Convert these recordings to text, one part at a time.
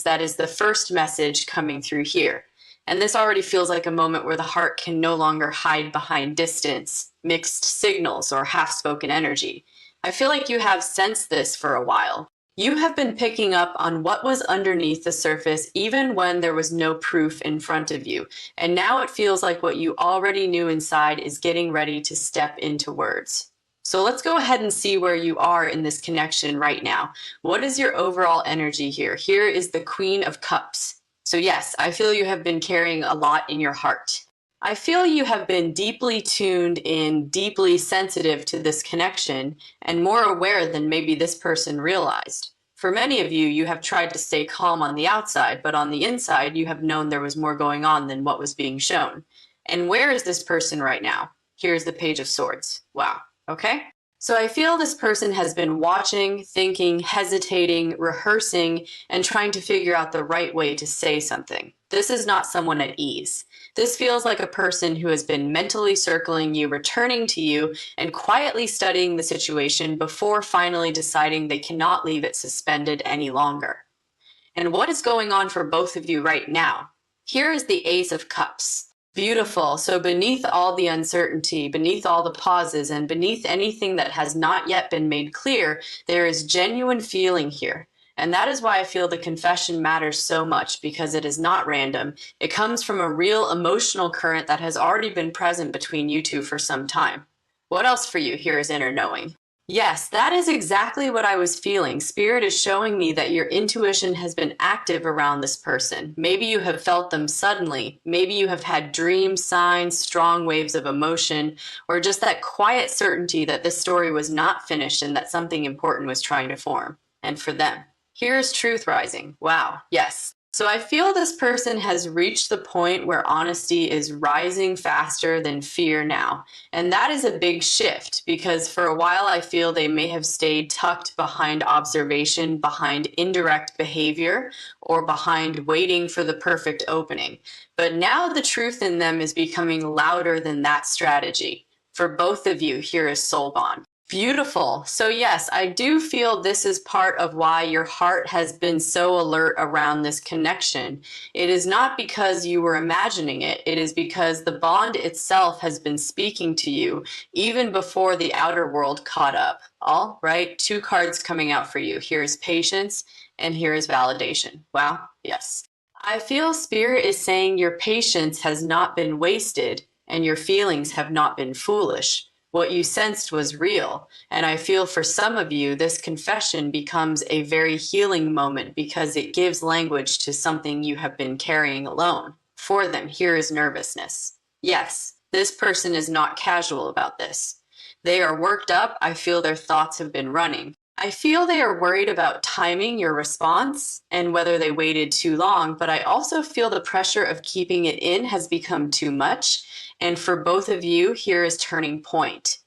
that is the first message coming through here. And this already feels like a moment where the heart can no longer hide behind distance, mixed signals, or half-spoken energy. I feel like you have sensed this for a while. You have been picking up on what was underneath the surface even when there was no proof in front of you. And now it feels like what you already knew inside is getting ready to step into words. So let's go ahead and see where you are in this connection right now. What is your overall energy here? Here is the Queen of Cups. So yes, I feel you have been carrying a lot in your heart. I feel you have been deeply tuned in, deeply sensitive to this connection, and more aware than maybe this person realized. For many of you, you have tried to stay calm on the outside, but on the inside, you have known there was more going on than what was being shown. And where is this person right now? Here's the Page of Swords. Wow. Okay? So I feel this person has been watching, thinking, hesitating, rehearsing, and trying to figure out the right way to say something. This is not someone at ease. This feels like a person who has been mentally circling you, returning to you, and quietly studying the situation before finally deciding they cannot leave it suspended any longer. And what is going on for both of you right now? Here is the Ace of Cups. Beautiful. So beneath all the uncertainty, beneath all the pauses, and beneath anything that has not yet been made clear, there is genuine feeling here. And that is why I feel the confession matters so much, because it is not random. It comes from a real emotional current that has already been present between you two for some time. What else for you here is inner knowing? Yes, that is exactly what I was feeling. Spirit is showing me that your intuition has been active around this person. Maybe you have felt them suddenly. Maybe you have had dreams, signs, strong waves of emotion, or just that quiet certainty that this story was not finished and that something important was trying to form. And for them, here's truth rising. Wow, yes. So I feel this person has reached the point where honesty is rising faster than fear now. And that is a big shift, because for a while I feel they may have stayed tucked behind observation, behind indirect behavior, or behind waiting for the perfect opening. But now the truth in them is becoming louder than that strategy. For both of you, here is Soul Bond. Beautiful. So yes, I do feel this is part of why your heart has been so alert around this connection. It is not because you were imagining it. It is because the bond itself has been speaking to you even before the outer world caught up. All right, two cards coming out for you. Here is patience and here is validation. Wow, yes. I feel Spirit is saying your patience has not been wasted and your feelings have not been foolish. What you sensed was real, and I feel for some of you, this confession becomes a very healing moment because it gives language to something you have been carrying alone. For them, here is nervousness. Yes, this person is not casual about this. They are worked up. I feel their thoughts have been running. I feel they are worried about timing your response and whether they waited too long, but I also feel the pressure of keeping it in has become too much. And for both of you, here is turning point.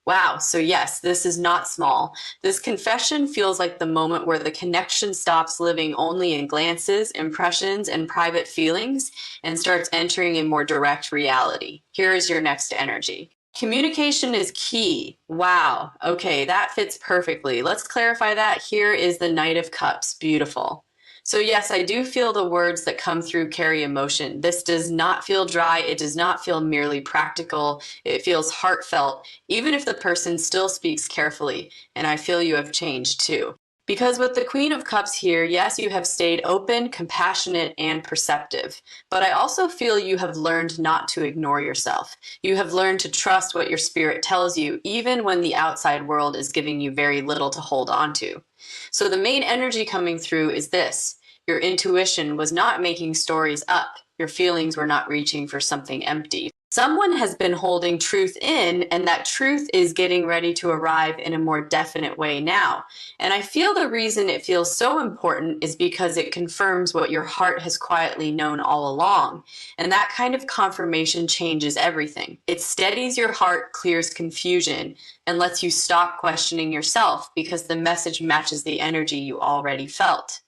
Wow, so yes, this is not small. This confession feels like the moment where the connection stops living only in glances, impressions, and private feelings and starts entering a more direct reality. Here is your next energy. Communication is key. Wow. Okay, that fits perfectly. Let's clarify that. Here is the Knight of Cups. Beautiful. So yes, I do feel the words that come through carry emotion. This does not feel dry. It does not feel merely practical. It feels heartfelt, even if the person still speaks carefully. And I feel you have changed too. Because with the Queen of Cups here, yes, you have stayed open, compassionate, and perceptive. But I also feel you have learned not to ignore yourself. You have learned to trust what your spirit tells you, even when the outside world is giving you very little to hold on to. So the main energy coming through is this. Your intuition was not making stories up. Your feelings were not reaching for something empty. Someone has been holding truth in, and that truth is getting ready to arrive in a more definite way now. And I feel the reason it feels so important is because it confirms what your heart has quietly known all along. And that kind of confirmation changes everything. It steadies your heart, clears confusion, and lets you stop questioning yourself because the message matches the energy you already felt.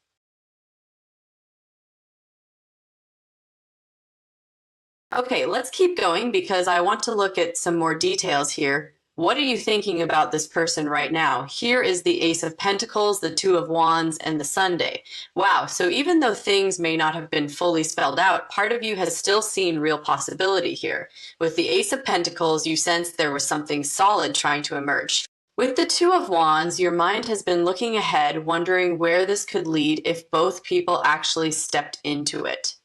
Okay, let's keep going because I want to look at some more details here. What are you thinking about this person right now? Here is the Ace of Pentacles, the Two of Wands, and the Sunday. Wow, so even though things may not have been fully spelled out, part of you has still seen real possibility here. With the Ace of Pentacles, you sensed there was something solid trying to emerge. With the Two of Wands, your mind has been looking ahead, wondering where this could lead if both people actually stepped into it.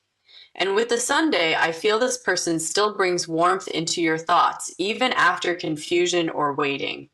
And with the Sunday, I feel this person still brings warmth into your thoughts, even after confusion or waiting.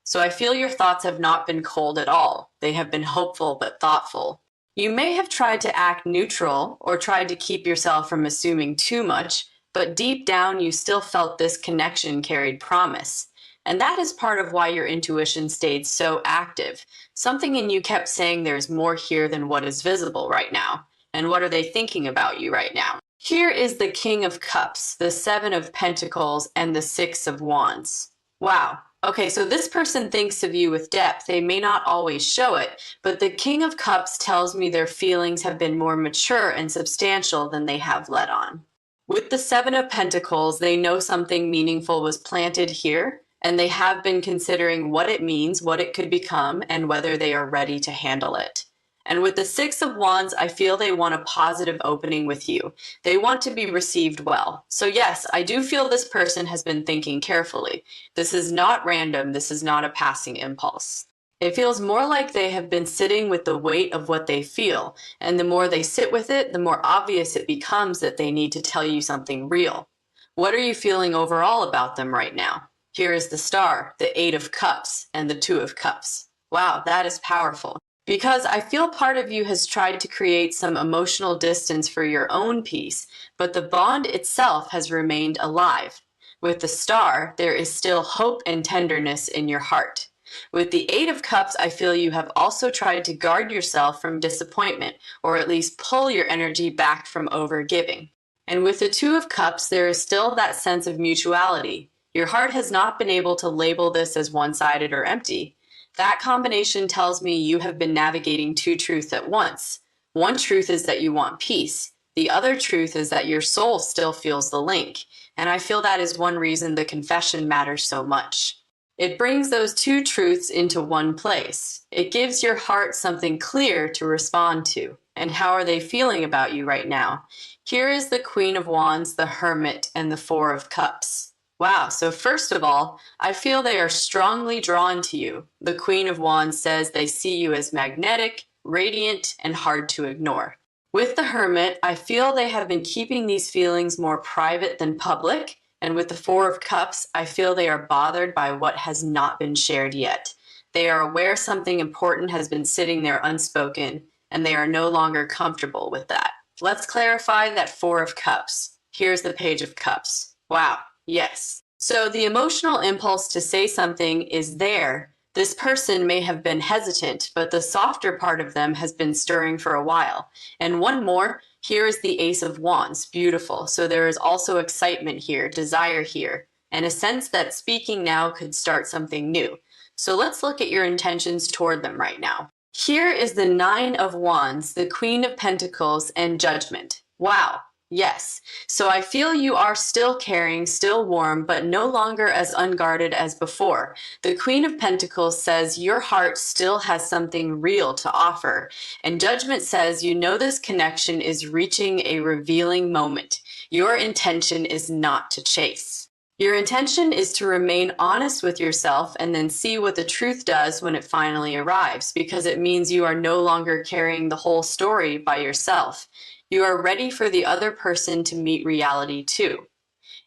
So I feel your thoughts have not been cold at all. They have been hopeful but thoughtful. You may have tried to act neutral or tried to keep yourself from assuming too much, but deep down you still felt this connection carried promise. And that is part of why your intuition stayed so active. Something in you kept saying there's more here than what is visible right now. And what are they thinking about you right now? Here is the King of Cups, the Seven of Pentacles, and the Six of Wands. Wow. Okay, so this person thinks of you with depth. They may not always show it, but the King of Cups tells me their feelings have been more mature and substantial than they have let on. With the Seven of Pentacles, they know something meaningful was planted here, and they have been considering what it means, what it could become, and whether they are ready to handle it. And with the Six of Wands, I feel they want a positive opening with you. They want to be received well. So yes, I do feel this person has been thinking carefully. This is not random. This is not a passing impulse. It feels more like they have been sitting with the weight of what they feel. And the more they sit with it, the more obvious it becomes that they need to tell you something real. What are you feeling overall about them right now? Here is the Star, the Eight of Cups, and the Two of Cups. Wow, that is powerful. Because I feel part of you has tried to create some emotional distance for your own peace, but the bond itself has remained alive. With the Star, there is still hope and tenderness in your heart. With the Eight of Cups, I feel you have also tried to guard yourself from disappointment, or at least pull your energy back from overgiving. And with the Two of Cups, there is still that sense of mutuality. Your heart has not been able to label this as one-sided or empty. That combination tells me you have been navigating two truths at once. One truth is that you want peace. The other truth is that your soul still feels the link. And I feel that is one reason the confession matters so much. It brings those two truths into one place. It gives your heart something clear to respond to. And how are they feeling about you right now? Here is the Queen of Wands, the Hermit, and the Four of Cups. Wow, so first of all, I feel they are strongly drawn to you. The Queen of Wands says they see you as magnetic, radiant, and hard to ignore. With the Hermit, I feel they have been keeping these feelings more private than public, and with the Four of Cups, I feel they are bothered by what has not been shared yet. They are aware something important has been sitting there unspoken, and they are no longer comfortable with that. Let's clarify that Four of Cups. Here's the Page of Cups. Wow. Yes. So the emotional impulse to say something is there. This person may have been hesitant, but the softer part of them has been stirring for a while. And one more, here is the Ace of Wands. Beautiful. So there is also excitement here, desire here, and a sense that speaking now could start something new. So let's look at your intentions toward them right now. Here is the Nine of Wands, the Queen of Pentacles, and Judgment. Wow. Yes. So I feel you are still caring, still warm, but no longer as unguarded as before. The Queen of Pentacles says your heart still has something real to offer. And Judgment says you know this connection is reaching a revealing moment. Your intention is not to chase. Your intention is to remain honest with yourself and then see what the truth does when it finally arrives, because it means you are no longer carrying the whole story by yourself. You are ready for the other person to meet reality too.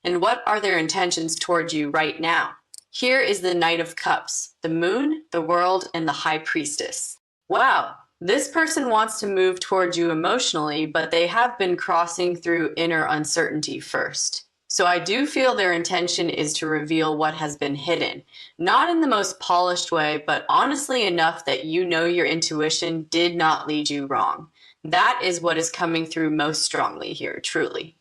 And what are their intentions toward you right now? Here is the Knight of Cups, the Moon, the World, and the High Priestess. Wow, this person wants to move toward you emotionally, but they have been crossing through inner uncertainty first. So I do feel their intention is to reveal what has been hidden. Not in the most polished way, but honestly enough that you know your intuition did not lead you wrong. That is what is coming through most strongly here, truly.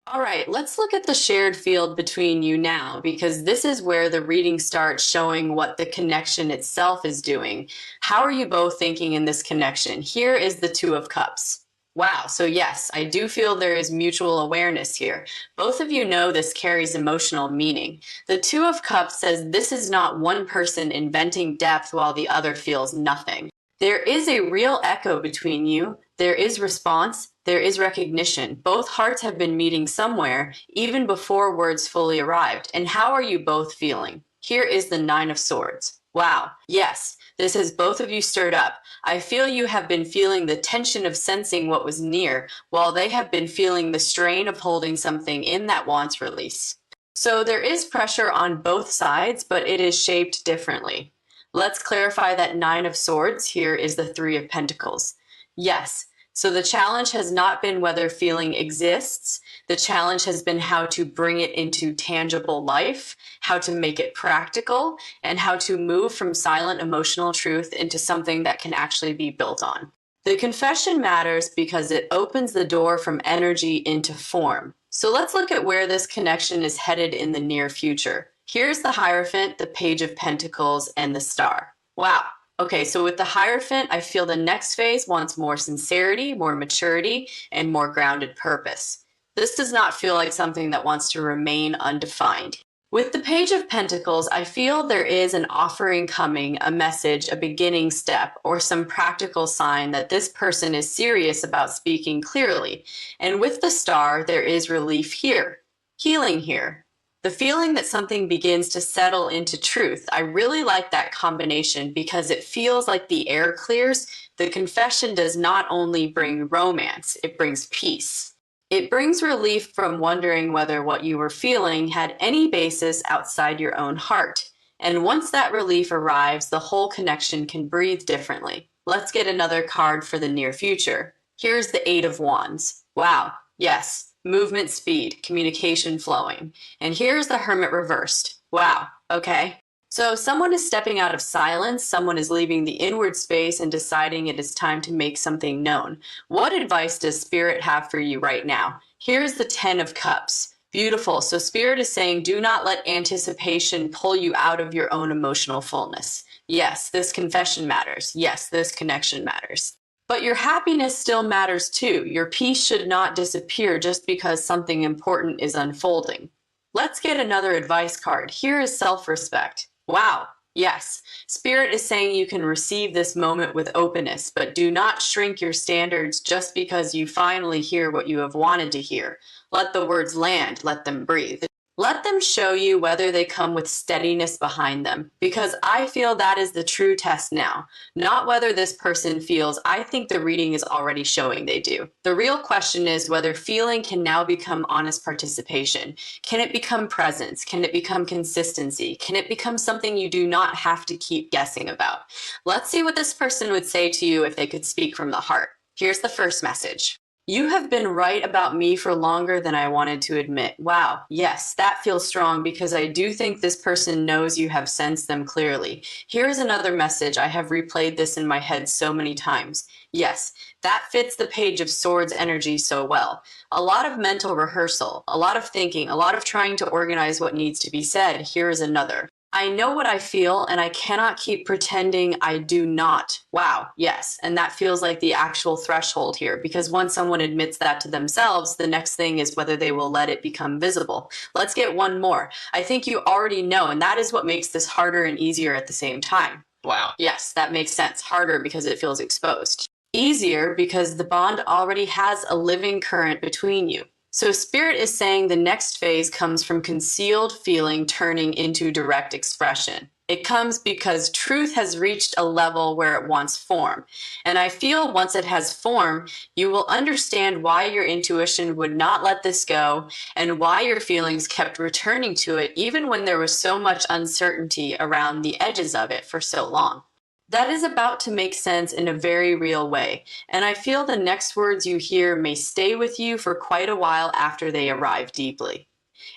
All right, let's look at the shared field between you now, because this is where the reading starts showing what the connection itself is doing. How are you both thinking in this connection? Here is the Two of Cups. Wow. So, yes, I do feel there is mutual awareness here. Both of you know this carries emotional meaning. The Two of Cups says this is not one person inventing depth while the other feels nothing. There is a real echo between you. There is response. There is recognition. Both hearts have been meeting somewhere, even before words fully arrived. And how are you both feeling? Here is the Nine of Swords. Wow. Yes, this has both of you stirred up. I feel you have been feeling the tension of sensing what was near, while they have been feeling the strain of holding something in that wants release. So there is pressure on both sides, but it is shaped differently. Let's clarify that Nine of Swords here is the Three of Pentacles. Yes, so the challenge has not been whether feeling exists. The challenge has been how to bring it into tangible life, how to make it practical, and how to move from silent emotional truth into something that can actually be built on. The confession matters because it opens the door from energy into form. So let's look at where this connection is headed in the near future. Here's the Hierophant, the Page of Pentacles, and the Star. Wow. Okay, so with the Hierophant, I feel the next phase wants more sincerity, more maturity, and more grounded purpose. This does not feel like something that wants to remain undefined. With the Page of Pentacles, I feel there is an offering coming, a message, a beginning step, or some practical sign that this person is serious about speaking clearly. And with the Star, there is relief here, healing here. The feeling that something begins to settle into truth. I really like that combination because it feels like the air clears. The confession does not only bring romance, it brings peace. It brings relief from wondering whether what you were feeling had any basis outside your own heart. And once that relief arrives, the whole connection can breathe differently. Let's get another card for the near future. Here's the Eight of Wands. Wow, yes, movement speed, communication flowing. And here's the Hermit reversed. Wow, okay. So someone is stepping out of silence, someone is leaving the inward space and deciding it is time to make something known. What advice does Spirit have for you right now? Here's the Ten of Cups. Beautiful. So Spirit is saying, do not let anticipation pull you out of your own emotional fullness. Yes, this confession matters. Yes, this connection matters. But your happiness still matters too. Your peace should not disappear just because something important is unfolding. Let's get another advice card. Here is self-respect. Wow. Yes. Spirit is saying you can receive this moment with openness, but do not shrink your standards just because you finally hear what you have wanted to hear. Let the words land. Let them breathe. Let them show you whether they come with steadiness behind them, because I feel that is the true test now, not whether this person feels. I think the reading is already showing they do. The real question is whether feeling can now become honest participation. Can it become presence? Can it become consistency? Can it become something you do not have to keep guessing about? Let's see what this person would say to you if they could speak from the heart. Here's the first message. You have been right about me for longer than I wanted to admit. Wow. Yes, that feels strong because I do think this person knows you have sensed them clearly. Here's another message. I have replayed this in my head so many times. Yes, that fits the Page of Swords energy so well. A lot of mental rehearsal, a lot of thinking, a lot of trying to organize what needs to be said. Here is another. I know what I feel, and I cannot keep pretending I do not. Wow, yes. And that feels like the actual threshold here, because once someone admits that to themselves, the next thing is whether they will let it become visible. Let's get one more. I think you already know, and that is what makes this harder and easier at the same time. Wow. Yes, that makes sense. Harder because it feels exposed. Easier because the bond already has a living current between you. So Spirit is saying the next phase comes from concealed feeling turning into direct expression. It comes because truth has reached a level where it wants form. And I feel once it has form, you will understand why your intuition would not let this go and why your feelings kept returning to it even when there was so much uncertainty around the edges of it for so long. That is about to make sense in a very real way, and I feel the next words you hear may stay with you for quite a while after they arrive deeply.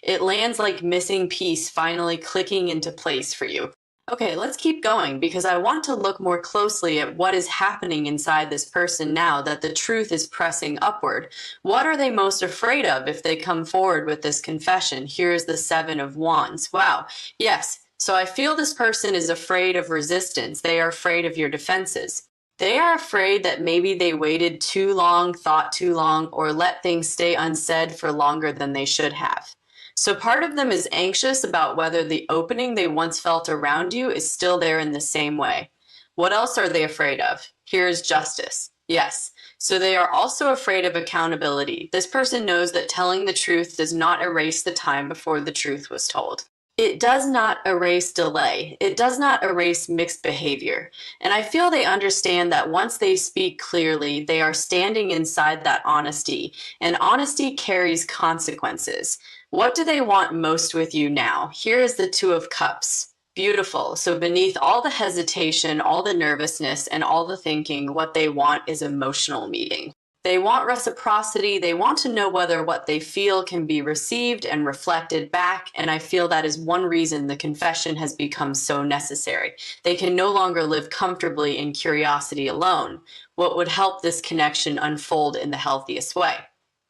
It lands like missing piece finally clicking into place for you. Okay, let's keep going because I want to look more closely at what is happening inside this person now that the truth is pressing upward. What are they most afraid of if they come forward with this confession? Here's the Seven of Wands. Wow, yes. So I feel this person is afraid of resistance. They are afraid of your defenses. They are afraid that maybe they waited too long, thought too long, or let things stay unsaid for longer than they should have. So part of them is anxious about whether the opening they once felt around you is still there in the same way. What else are they afraid of? Here's justice. Yes. So they are also afraid of accountability. This person knows that telling the truth does not erase the time before the truth was told. It does not erase delay. It does not erase mixed behavior. And I feel they understand that once they speak clearly, they are standing inside that honesty, and honesty carries consequences. What do they want most with you now? Here is the Two of Cups. Beautiful. So beneath all the hesitation, all the nervousness, and all the thinking, what they want is emotional meeting. They want reciprocity. They want to know whether what they feel can be received and reflected back. And I feel that is one reason the confession has become so necessary. They can no longer live comfortably in curiosity alone. What would help this connection unfold in the healthiest way?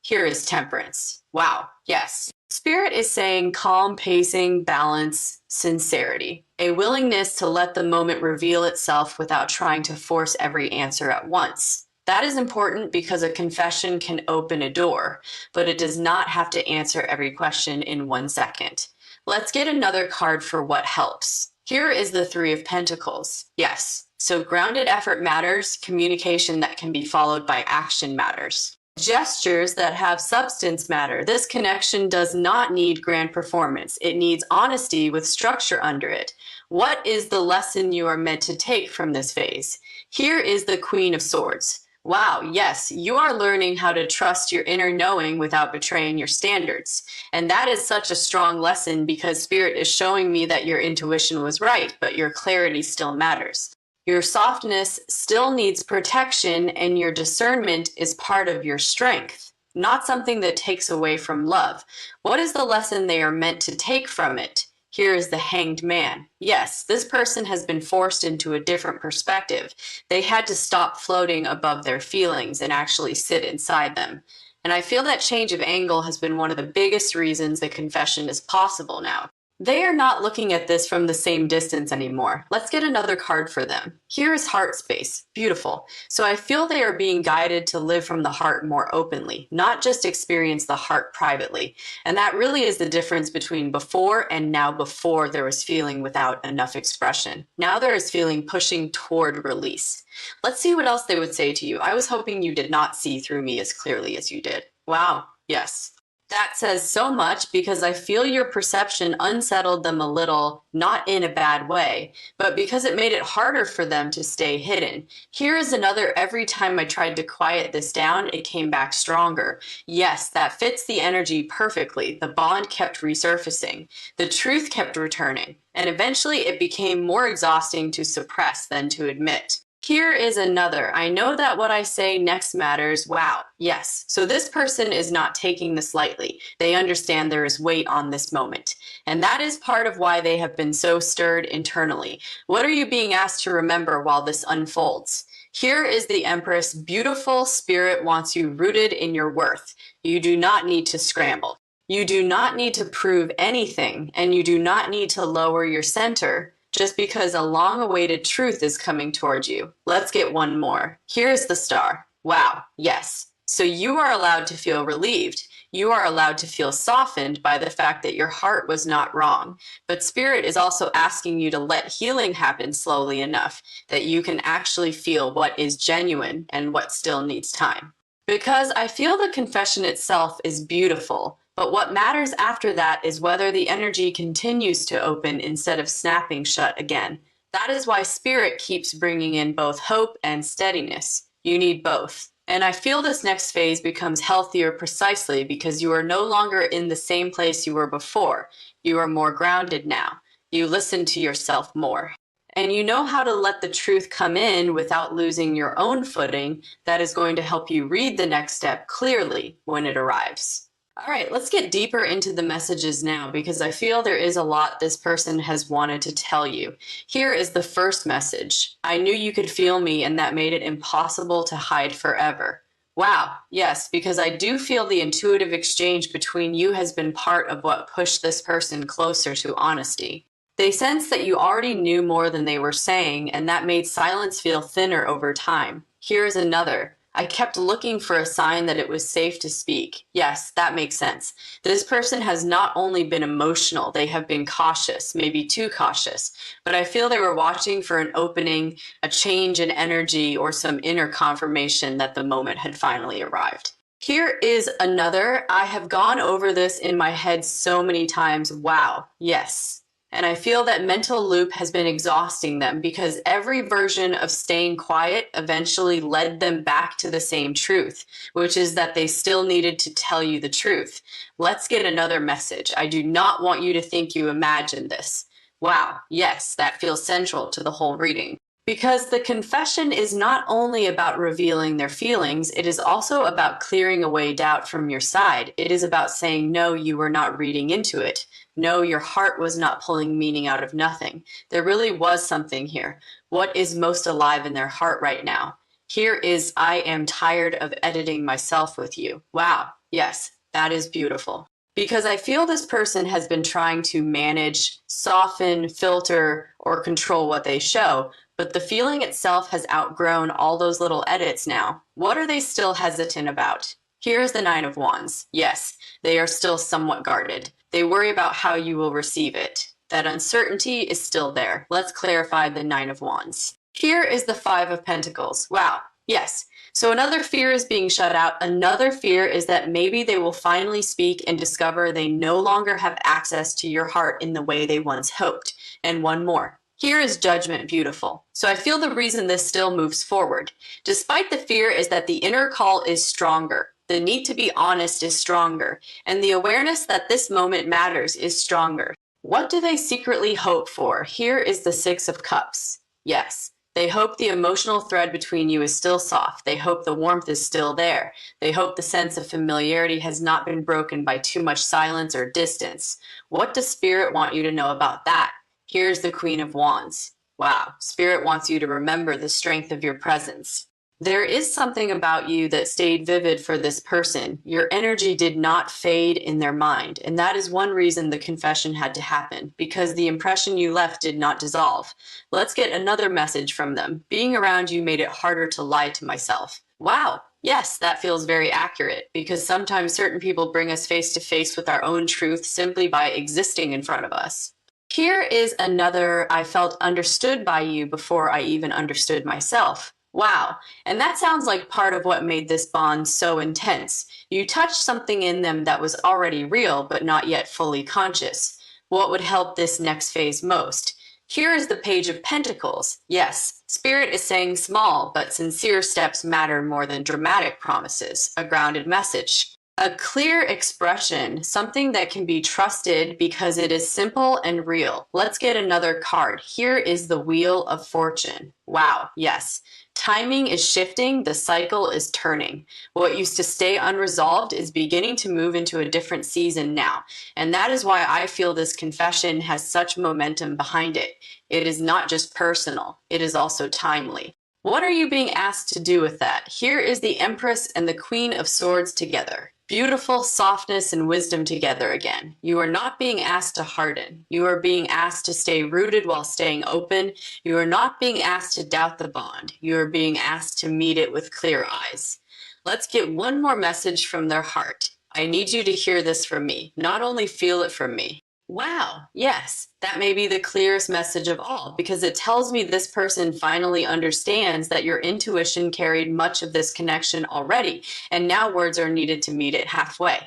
Here is Temperance. Wow. Yes. Spirit is saying calm pacing, balance, sincerity, a willingness to let the moment reveal itself without trying to force every answer at once. That is important because a confession can open a door, but it does not have to answer every question in 1 second. Let's get another card for what helps. Here is the Three of Pentacles. Yes, so grounded effort matters, communication that can be followed by action matters. Gestures that have substance matter. This connection does not need grand performance. It needs honesty with structure under it. What is the lesson you are meant to take from this phase? Here is the Queen of Swords. Wow, yes, you are learning how to trust your inner knowing without betraying your standards. And that is such a strong lesson because Spirit is showing me that your intuition was right, but your clarity still matters. Your softness still needs protection, and your discernment is part of your strength, not something that takes away from love. What is the lesson they are meant to take from it? Here is the Hanged Man. Yes, this person has been forced into a different perspective. They had to stop floating above their feelings and actually sit inside them. And I feel that change of angle has been one of the biggest reasons the confession is possible now. They are not looking at this from the same distance anymore. Let's get another card for them. Here is Heart Space. Beautiful. So I feel they are being guided to live from the heart more openly, not just experience the heart privately. And that really is the difference between before and now. Before there was feeling without enough expression. Now there is feeling pushing toward release. Let's see what else they would say to you. I was hoping you did not see through me as clearly as you did. Wow. Yes. That says so much because I feel your perception unsettled them a little, not in a bad way, but because it made it harder for them to stay hidden. Here is another: every time I tried to quiet this down, it came back stronger. Yes, that fits the energy perfectly. The bond kept resurfacing. The truth kept returning. And eventually it became more exhausting to suppress than to admit. Here is another: I know that what I say next matters. Wow. Yes. So this person is not taking this lightly. They understand there is weight on this moment. And that is part of why they have been so stirred internally. What are you being asked to remember while this unfolds? Here is the Empress. Beautiful. Spirit wants you rooted in your worth. You do not need to scramble. You do not need to prove anything, and you do not need to lower your center just because a long-awaited truth is coming towards you. Let's get one more. Here's the Star. Wow, yes. So you are allowed to feel relieved. You are allowed to feel softened by the fact that your heart was not wrong. But Spirit is also asking you to let healing happen slowly enough that you can actually feel what is genuine and what still needs time. Because I feel the confession itself is beautiful, but what matters after that is whether the energy continues to open instead of snapping shut again. That is why Spirit keeps bringing in both hope and steadiness. You need both. And I feel this next phase becomes healthier precisely because you are no longer in the same place you were before. You are more grounded now. You listen to yourself more. And you know how to let the truth come in without losing your own footing. That is going to help you read the next step clearly when it arrives. All right, let's get deeper into the messages now because I feel there is a lot this person has wanted to tell you. Here is the first message. I knew you could feel me, and that made it impossible to hide forever. Wow, yes, because I do feel the intuitive exchange between you has been part of what pushed this person closer to honesty. They sense that you already knew more than they were saying, and that made silence feel thinner over time. Here's another. I kept looking for a sign that it was safe to speak. Yes, that makes sense. This person has not only been emotional, they have been cautious, maybe too cautious. But I feel they were watching for an opening, a change in energy, or some inner confirmation that the moment had finally arrived. Here is another. I have gone over this in my head so many times. Wow, yes. And I feel that mental loop has been exhausting them because every version of staying quiet eventually led them back to the same truth, which is that they still needed to tell you the truth. Let's get another message. I do not want you to think you imagined this. Wow, yes, that feels central to the whole reading. Because the confession is not only about revealing their feelings, it is also about clearing away doubt from your side. It is about saying, no, you were not reading into it. No, your heart was not pulling meaning out of nothing. There really was something here. What is most alive in their heart right now? Here is, I am tired of editing myself with you. Wow, yes, that is beautiful. Because I feel this person has been trying to manage, soften, filter, or control what they show, but the feeling itself has outgrown all those little edits now. What are they still hesitant about? Here's the Nine of Wands. Yes, they are still somewhat guarded. They worry about how you will receive it. That uncertainty is still there. Let's clarify the Nine of Wands. Here is the Five of Pentacles. Wow, yes. So another fear is being shut out. Another fear is that maybe they will finally speak and discover they no longer have access to your heart in the way they once hoped. And one more. Here is Judgment. Beautiful. So I feel the reason this still moves forward, despite the fear, is that the inner call is stronger. The need to be honest is stronger, and the awareness that this moment matters is stronger. What do they secretly hope for? Here is the Six of Cups. Yes, they hope the emotional thread between you is still soft. They hope the warmth is still there. They hope the sense of familiarity has not been broken by too much silence or distance. What does Spirit want you to know about that? Here's the Queen of Wands. Wow, Spirit wants you to remember the strength of your presence. There is something about you that stayed vivid for this person. Your energy did not fade in their mind, and that is one reason the confession had to happen, because the impression you left did not dissolve. Let's get another message from them. Being around you made it harder to lie to myself. Wow, yes, that feels very accurate, because sometimes certain people bring us face to face with our own truth simply by existing in front of us. Here is another. I felt understood by you before I even understood myself. Wow. And that sounds like part of what made this bond so intense. You touched something in them that was already real, but not yet fully conscious. What would help this next phase most? Here is the Page of Pentacles. Yes, Spirit is saying small but sincere steps matter more than dramatic promises. A grounded message. A clear expression, something that can be trusted because it is simple and real. Let's get another card. Here is the Wheel of Fortune. Wow, yes. Timing is shifting, the cycle is turning. What used to stay unresolved is beginning to move into a different season now. And that is why I feel this confession has such momentum behind it. It is not just personal, it is also timely. What are you being asked to do with that? Here is the Empress and the Queen of Swords together. Beautiful softness and wisdom together again. You are not being asked to harden. You are being asked to stay rooted while staying open. You are not being asked to doubt the bond. You are being asked to meet it with clear eyes. Let's get one more message from their heart. I need you to hear this from me, not only feel it from me. Wow, yes, that may be the clearest message of all, because it tells me this person finally understands that your intuition carried much of this connection already, and now words are needed to meet it halfway.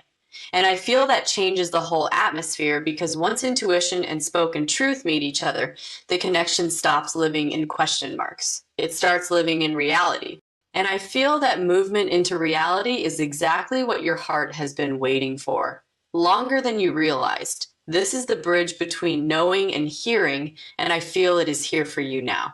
And I feel that changes the whole atmosphere, because once intuition and spoken truth meet each other, the connection stops living in question marks. It starts living in reality. And I feel that movement into reality is exactly what your heart has been waiting for, longer than you realized. This is the bridge between knowing and hearing, and I feel it is here for you now.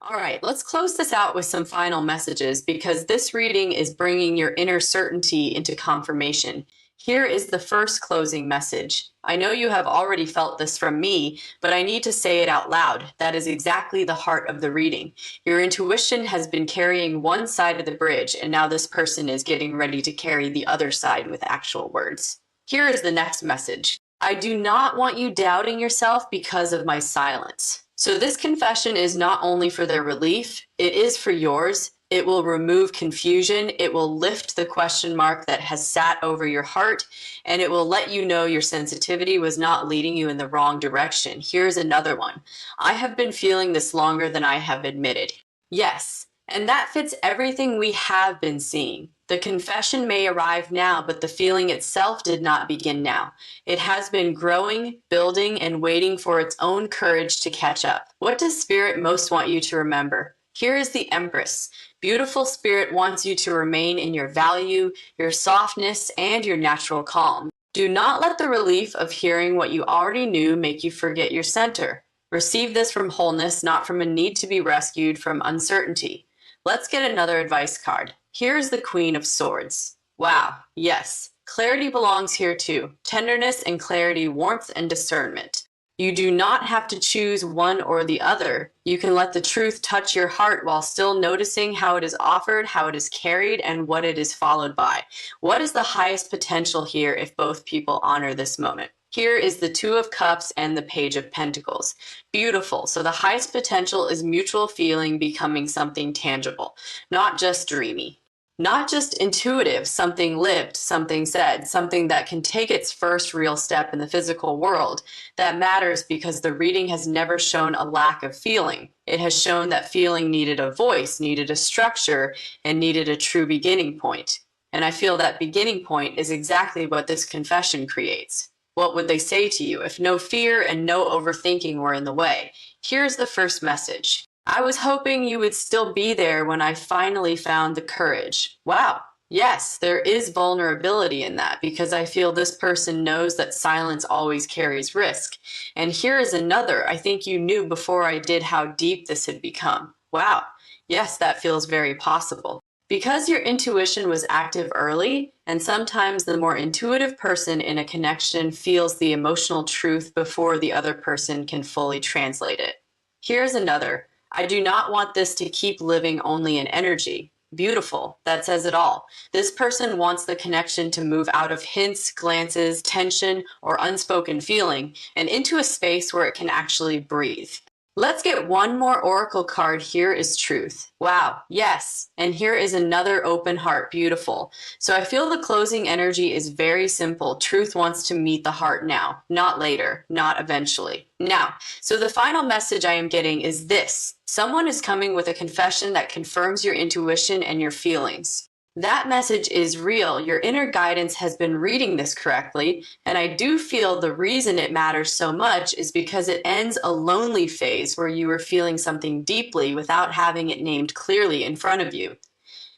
All right, let's close this out with some final messages, because this reading is bringing your inner certainty into confirmation. Here is the first closing message. I know you have already felt this from me, but I need to say it out loud. That is exactly the heart of the reading. Your intuition has been carrying one side of the bridge, and now this person is getting ready to carry the other side with actual words. Here is the next message. I do not want you doubting yourself because of my silence. So this confession is not only for their relief, it is for yours. It will remove confusion. It will lift the question mark that has sat over your heart, and it will let you know your sensitivity was not leading you in the wrong direction. Here's another one. I have been feeling this longer than I have admitted. Yes, and that fits everything we have been seeing. The confession may arrive now, but the feeling itself did not begin now. It has been growing, building, and waiting for its own courage to catch up. What does Spirit most want you to remember? Here is the Empress. Beautiful Spirit wants you to remain in your value, your softness, and your natural calm. Do not let the relief of hearing what you already knew make you forget your center. Receive this from wholeness, not from a need to be rescued from uncertainty. Let's get another advice card. Here's the Queen of Swords. Wow, yes, clarity belongs here too. Tenderness and clarity, warmth and discernment. You do not have to choose one or the other. You can let the truth touch your heart while still noticing how it is offered, how it is carried, and what it is followed by. What is the highest potential here if both people honor this moment? Here is the Two of Cups and the Page of Pentacles. Beautiful. So the highest potential is mutual feeling becoming something tangible, not just dreamy. Not just intuitive, something lived, something said, something that can take its first real step in the physical world. That matters because the reading has never shown a lack of feeling. It has shown that feeling needed a voice, needed a structure, and needed a true beginning point. And I feel that beginning point is exactly what this confession creates. What would they say to you if no fear and no overthinking were in the way? Here's the first message. I was hoping you would still be there when I finally found the courage. Wow. Yes, there is vulnerability in that because I feel this person knows that silence always carries risk. And here is another. I think you knew before I did how deep this had become. Wow. Yes, that feels very possible. Because your intuition was active early, and sometimes the more intuitive person in a connection feels the emotional truth before the other person can fully translate it. Here's another. I do not want this to keep living only in energy. Beautiful. That says it all. This person wants the connection to move out of hints, glances, tension, or unspoken feeling and into a space where it can actually breathe. Let's get one more oracle card. Here is truth. Wow, yes. And here is another open heart. Beautiful. So I feel the closing energy is very simple. Truth wants to meet the heart now, not later, not eventually. Now, so the final message I am getting is this. Someone is coming with a confession that confirms your intuition and your feelings. That message is real. Your inner guidance has been reading this correctly, and I do feel the reason it matters so much is because it ends a lonely phase where you were feeling something deeply without having it named clearly in front of you.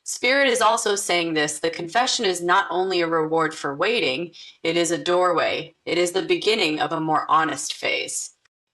Spirit is also saying this. The confession is not only a reward for waiting, it is a doorway. It is the beginning of a more honest phase.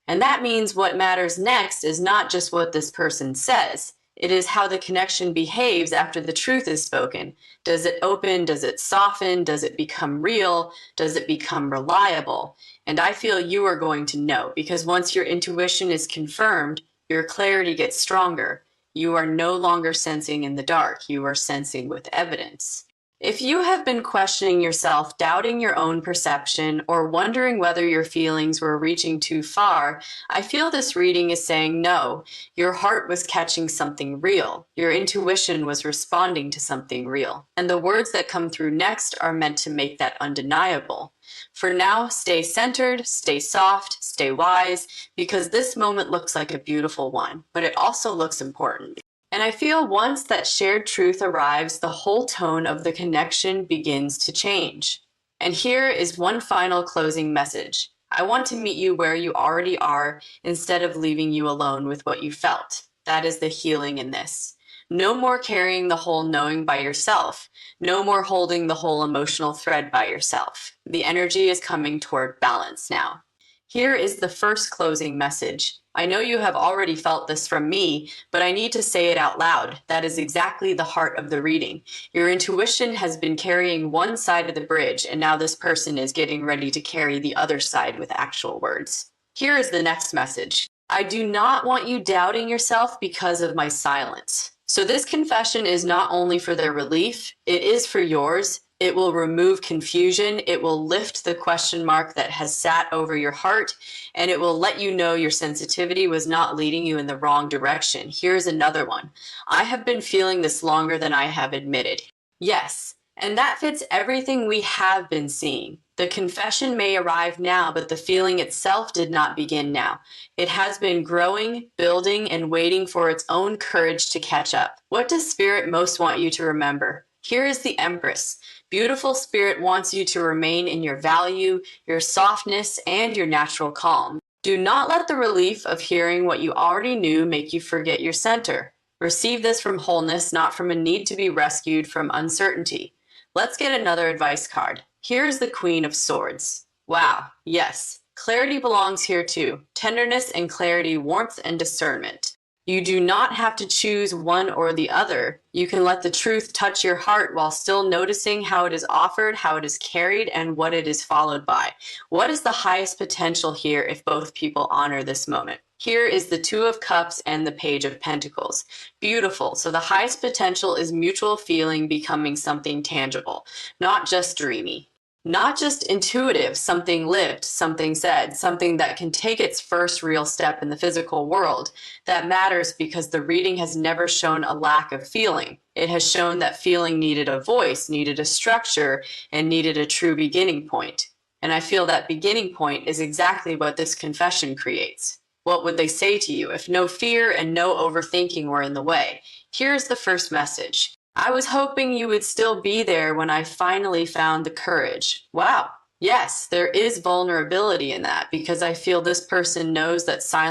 And that means what matters next is not just what this person says. It is how the connection behaves after the truth is spoken. Does it open? Does it soften? Does it become real? Does it become reliable? And I feel you are going to know because once your intuition is confirmed, your clarity gets stronger. You are no longer sensing in the dark. You are sensing with evidence. If you have been questioning yourself, doubting your own perception, or wondering whether your feelings were reaching too far, I feel this reading is saying no. Your heart was catching something real. Your intuition was responding to something real. And the words that come through next are meant to make that undeniable. For now, stay centered, stay soft, stay wise, because this moment looks like a beautiful one, but it also looks important. And I feel once that shared truth arrives, the whole tone of the connection begins to change. And here is one final closing message. I want to meet you where you already are instead of leaving you alone with what you felt. That is the healing in this. No more carrying the whole knowing by yourself. No more holding the whole emotional thread by yourself. The energy is coming toward balance now. Here is the first closing message. I know you have already felt this from me, but I need to say it out loud. That is exactly the heart of the reading. Your intuition has been carrying one side of the bridge, and now this person is getting ready to carry the other side with actual words. Here is the next message. I do not want you doubting yourself because of my silence. So this confession is not only for their relief, it is for yours. It will remove confusion. It will lift the question mark that has sat over your heart, and it will let you know your sensitivity was not leading you in the wrong direction. Here's another one. I have been feeling this longer than I have admitted. Yes, and that fits everything we have been seeing. The confession may arrive now, but the feeling itself did not begin now. It has been growing, building, and waiting for its own courage to catch up. What does Spirit most want you to remember? Here is the Empress. Beautiful Spirit wants you to remain in your value, your softness, and your natural calm. Do not let the relief of hearing what you already knew make you forget your center. Receive this from wholeness, not from a need to be rescued from uncertainty. Let's get another advice card. Here's the Queen of Swords. Wow, yes, clarity belongs here too. Tenderness and clarity, warmth and discernment. You do not have to choose one or the other. You can let the truth touch your heart while still noticing how it is offered, how it is carried, and what it is followed by. What is the highest potential here if both people honor this moment? Here is the Two of Cups and the Page of Pentacles. Beautiful. So the highest potential is mutual feeling becoming something tangible, not just dreamy. Not just intuitive, something lived, something said, something that can take its first real step in the physical world. That matters because the reading has never shown a lack of feeling. It has shown that feeling needed a voice, needed a structure, and needed a true beginning point. And I feel that beginning point is exactly what this confession creates. What would they say to you if no fear and no overthinking were in the way? Here's the first message. I was hoping you would still be there when I finally found the courage. Wow. Yes, there is vulnerability in that because I feel this person knows that silence